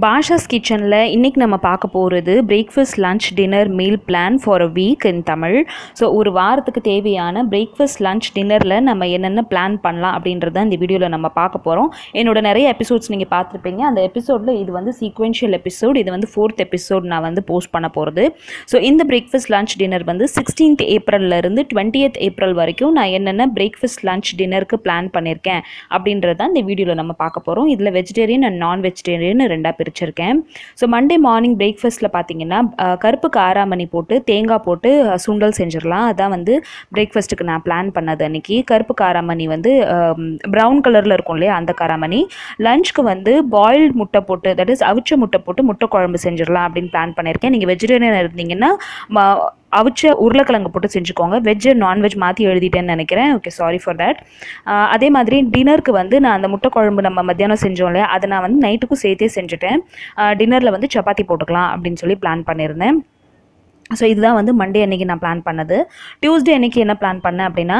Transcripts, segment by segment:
பாஷாஸ் கிச்சனில் இன்றைக்கி நம்ம பார்க்க போகிறது breakfast lunch dinner meal plan for a week in Tamil. So ஒரு வாரத்துக்கு தேவையான பிரேக்ஃபாஸ்ட் லன்ச் டின்னரில் நம்ம என்னென்ன பிளான் பண்ணலாம் அப்படின்றத இந்த வீடியோவில் நம்ம பார்க்க போகிறோம். என்னோட நிறைய எபிசோட்ஸ் நீங்கள் பார்த்துருப்பீங்க. அந்த எபிசோடில் இது வந்து சீக்வென்ஷியல் எபிசோட், இது வந்து 4th எபிசோட் நான் வந்து போஸ்ட் பண்ண போகிறது. ஸோ இந்த பிரேக்ஃபாஸ்ட் லன்ச் டின்னர் வந்து 16th ஏப்ரல்லேருந்து 20th ஏப்ரல் வரைக்கும் நான் என்னென்ன பிரேக்ஃபாஸ்ட் லன்ச் டின்னருக்கு பிளான் பண்ணியிருக்கேன் அப்படின்றத இந்த வீடியோவில் நம்ம பார்க்க போகிறோம். இதில் வெஜிடேரியன் அண்ட் நான் வெஜிடேரியன் ரெண்டாக பிரிச்சிருக்கேன். ஸோ மண்டே மார்னிங் பிரேக்ஃபாஸ்ட்டில் பார்த்தீங்கன்னா கருப்பு காராமணி போட்டு தேங்காய் போட்டு சுண்டல் செஞ்சிடலாம். அதான் வந்து பிரேக்ஃபாஸ்ட்டுக்கு நான் பிளான் பண்ணது. அன்றைக்கி கருப்பு காராமணி வந்து ப்ரௌன் கலரில் இருக்கும் இல்லையா, அந்த காராமணி. லஞ்சுக்கு வந்து பாயில்டு முட்டை போட்டு, தட் இஸ் அவிச்ச முட்டை போட்டு முட்டை குழம்பு செஞ்சிடலாம் அப்படின்னு பிளான் பண்ணியிருக்கேன். நீங்கள் வெஜிடேரியன் இருந்தீங்கன்னா அவிச்ச உருளைக்கிழங்கு போட்டு செஞ்சுக்கோங்க. வெஜ் நான்வெஜ் மாற்றி எழுதிட்டேன்னு நினைக்கிறேன். Okay, sorry for that. அதே மாதிரி டின்னருக்கு வந்து நான் அந்த முட்டை குழம்பு நம்ம மத்தியானம் செஞ்சோம் இல்லையா, அதை நான் வந்து நைட்டுக்கும் சேர்த்தே செஞ்சுட்டேன். டின்னரில் வந்து சப்பாத்தி போட்டுக்கலாம் அப்படின்னு சொல்லி பிளான் பண்ணியிருந்தேன். ஸோ இதுதான் வந்து மண்டே அன்றைக்கி நான் பிளான் பண்ணது. டியூஸ்டே அன்றைக்கி என்ன பிளான் பண்ணேன் அப்படின்னா,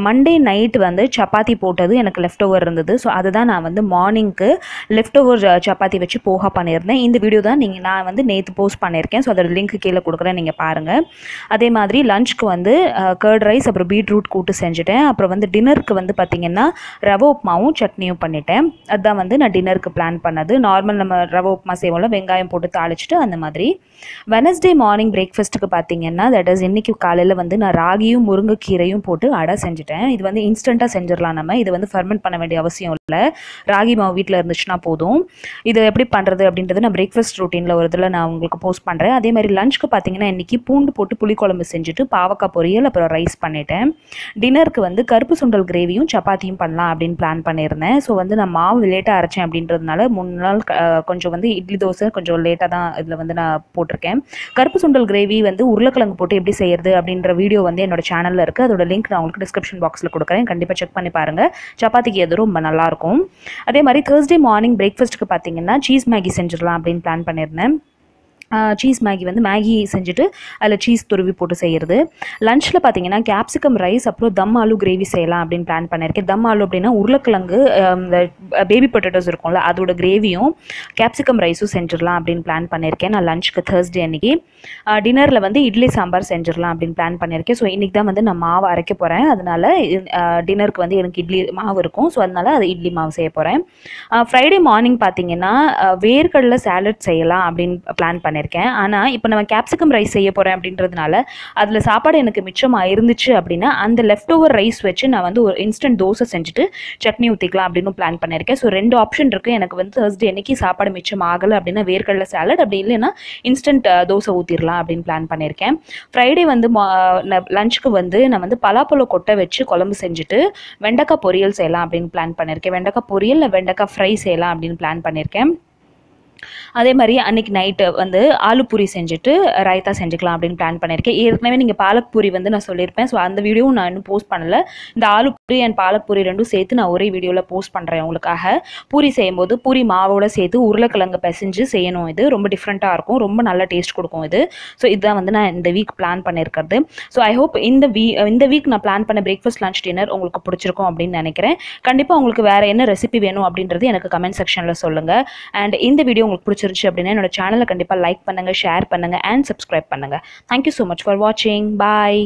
மண்டே நைட் வந்து சப்பாத்தி போட்டது எனக்கு லெஃப்ட் ஓவர் இருந்தது. ஸோ அதுதான் நான் வந்து மார்னிங்க்கு லெஃப்ட் ஓவர் சப்பாத்தி வச்சு போகா பண்ணியிருந்தேன். இந்த வீடியோ தான் நான் வந்து நேற்று போஸ்ட் பண்ணியிருக்கேன். ஸோ அதோட லிங்க் கீழே கொடுக்குறேன், நீங்கள் பாருங்கள். அதே மாதிரி லஞ்சுக்கு வந்து கர்ட் ரைஸ் அப்புறம் பீட்ரூட் கூட்டு செஞ்சுட்டேன். அப்புறம் வந்து டின்னருக்கு வந்து பார்த்திங்கன்னா ரவை உப்புமாவும் சட்னியும் பண்ணிட்டேன். அதுதான் வந்து நான் டின்னருக்கு பிளான் பண்ணது. நார்மல் நம்ம ரவை உப்புமா செய்வோம்ல, வெங்காயம் போட்டு தாளிச்சிட்டு அந்த மாதிரி. வெனஸ்டே மார்னிங் பிரேக்ஃபாஸ்ட்டுக்கு பார்த்தீங்கன்னா, தட் இஸ் இன்றைக்கி காலையில் வந்து நான் ராகியும் முருங்கைக்கீரையும் போட்டு அடை செஞ்சுட்டேன். இது வந்து இன்ஸ்டண்ட்டாக செஞ்சிடலாம். நம்ம இது வந்து ஃபர்மெண்ட் பண்ண வேண்டிய அவசியம் இல்லை. ராகி மாவு வீட்டில் இருந்துச்சுன்னா போதும். இது எப்படி பண்ணுறது அப்படின்றது நான் பிரேக்ஃபாஸ்ட் ரொட்டீனில் ஒரு இதில் நான் உங்களுக்கு போஸ்ட் பண்ணுறேன். அதே மாதிரி லஞ்சுக்கு பார்த்தீங்கன்னா இன்றைக்கி பூண்டு போட்டு புளிக்குழம்பு செஞ்சுட்டு பாவக்காய் பொரியல் அப்புறம் ரைஸ் பண்ணிட்டேன். டின்னருக்கு வந்து கருப்பு சுண்டல் கிரேவியும் சப்பாத்தியும் பண்ணலாம் அப்படின்னு பிளான் பண்ணியிருந்தேன். ஸோ வந்து நான் மாவு லேட்டாக அரைச்சேன் அப்படின்றதுனால 3 நாள் கொஞ்சம் வந்து இட்லி தோசை கொஞ்சம் லேட்டாக தான் இதில் வந்து நான் போட்டிருக்கேன். கருப்பு சுண்டல் கிரேவி வந்து உருளைக்கிழங்கு போட்டு எப்படி செய்யறது அப்படின்ற வீடியோ வந்து என்னோட சேனலில் இருக்குது. அதோட லிங்க் நான் உங்களுக்கு டிஸ்கிரிப்ஷன் பாக்ஸில் கொடுக்குறேன். கண்டிப்பாக செக் பண்ணி பாருங்கள். சப்பாத்திக்கு எது ரொம்ப நல்லாயிருக்கும். அதே மாதிரி தேர்ஸ்டே மார்னிங் பிரேக்ஃபாஸ்ட்டுக்கு பார்த்தீங்கன்னா சீஸ் மேகி செஞ்சிடலாம் அப்படின்னு பிளான் பண்ணியிருந்தேன். சீஸ் மேகி வந்து மேகி செஞ்சுட்டு அதில் சீஸ் துருவி போட்டு செய்கிறது. லஞ்சில் பார்த்தீங்கன்னா கேப்சிகம் ரைஸ் அப்புறம் தம் ஆலு கிரேவி செய்யலாம் அப்படின்னு பிளான் பண்ணியிருக்கேன். தம் ஆலு அப்படின்னா உருளைக்கிழங்கு இந்த பேபி பொட்டேட்டோஸ் இருக்கும்ல, அதோட கிரேவியும் கேப்சிகம் ரைஸும் செஞ்சிடலாம் அப்படின்னு பிளான் பண்ணியிருக்கேன் நான் லஞ்சுக்கு தேர்ஸ்டே அன்றைக்கி. டின்னரில் வந்து இட்லி சாம்பார் செஞ்சிடலாம் அப்படின்னு பிளான் பண்ணியிருக்கேன். ஸோ இன்றைக்கி தான் வந்து நான் மாவு அரைக்க போகிறேன். அதனால் டின்னருக்கு வந்து எனக்கு இட்லி மாவு இருக்கும். ஸோ அதனால் அது இட்லி மாவு செய்ய போகிறேன். ஃப்ரைடே மார்னிங் பார்த்தீங்கன்னா வேர்க்கடலை சாலட் செய்யலாம் அப்படின்னு பிளான் பண்ணியிருக்கேன். ஆனால் இப்போ நம்ம கேப்சிகம் ரைஸ் செய்ய போகிறேன் அப்படின்றதுனால அதில் சாப்பாடு எனக்கு மிச்சமாக இருந்துச்சு அப்படின்னா அந்த லெஃப்ட் ஓவர் ரைஸ் வச்சு நான் வந்து ஒரு இன்ஸ்டன்ட் தோசை செஞ்சுட்டு சட்னி ஊற்றிக்கலாம் அப்படின்னு பிளான் பண்ணியிருக்கேன். ஸோ 2 ஆப்ஷன் இருக்குது எனக்கு வந்து. தேர்ஸ்டே அன்றைக்கி சாப்பாடு மிச்சம் ஆகலை அப்படின்னா வேர்க்கடலை சாலட், அப்படி இல்லைன்னா இன்ஸ்டன்ட் தோசை ஊற்றிடலாம் அப்படின்னு பிளான் பண்ணியிருக்கேன். ஃப்ரைடே வந்து லஞ்சுக்கு வந்து நான் வந்து பலாப்பழம் கொட்டை வச்சு குழம்பு செஞ்சுட்டு வெண்டைக்காய் பொரியல் செய்யலாம் அப்படின்னு பிளான் பண்ணியிருக்கேன். வெண்டைக்காய் பொரியல் இல்லை வெண்டைக்காய் ஃப்ரை செய்யலாம் அப்படின்னு பிளான் பண்ணியிருக்கேன். அதே மாதிரி அன்றைக்கி நைட்டு வந்து ஆலு பூரி செஞ்சுட்டு ரைத்தா செஞ்சுக்கலாம் அப்படின்னு பிளான் பண்ணியிருக்கேன். ஏற்கனவே நீங்கள் பாலக் பூரி வந்து நான் சொல்லியிருப்பேன். ஸோ அந்த வீடியோவும் நான் இன்னும் போஸ்ட் பண்ணலை. இந்த ஆலு பூரி அண்ட் பாலக் பூரி ரெண்டும் சேர்த்து நான் ஒரே வீடியோவில் போஸ்ட் பண்ணுறேன் உங்களுக்காக. பூரி செய்யும்போது பூரி மாவோடு சேர்த்து உருளைக்கிழங்கு பிசைஞ்சு செய்யணும். இது ரொம்ப டிஃப்ரெண்ட்டாக இருக்கும், ரொம்ப நல்ல டேஸ்ட் கொடுக்கும் இது. ஸோ இதுதான் வந்து நான் இந்த வீக் பிளான் பண்ணியிருக்கிறது. ஸோ ஐ ஹோப் இந்த வீக் நான் பிளான் பண்ண பிரேக்ஃபாஸ்ட் லஞ்ச் டின்னர் உங்களுக்கு பிடிச்சிருக்கும் அப்படின்னு நினைக்கிறேன். கண்டிப்பாக உங்களுக்கு வேறு என்ன ரெசிபி வேணும் அப்படின்றது எனக்கு கமெண்ட் செக்ஷனில் சொல்லுங்கள். அண்ட் இந்த வீடியோ உங்களுக்கு பிடிச்சிருச்சு அப்படின்னா என்னோட சேனலை கண்டிப்பாக லைக் பண்ணுங்கள், ஷேர் பண்ணுங்கள் அண்ட் சப்ஸ்கிரைப் பண்ணுங்கள். தேங்க்யூ ஸோ மச் ஃபார் வாட்சிங். பாய்.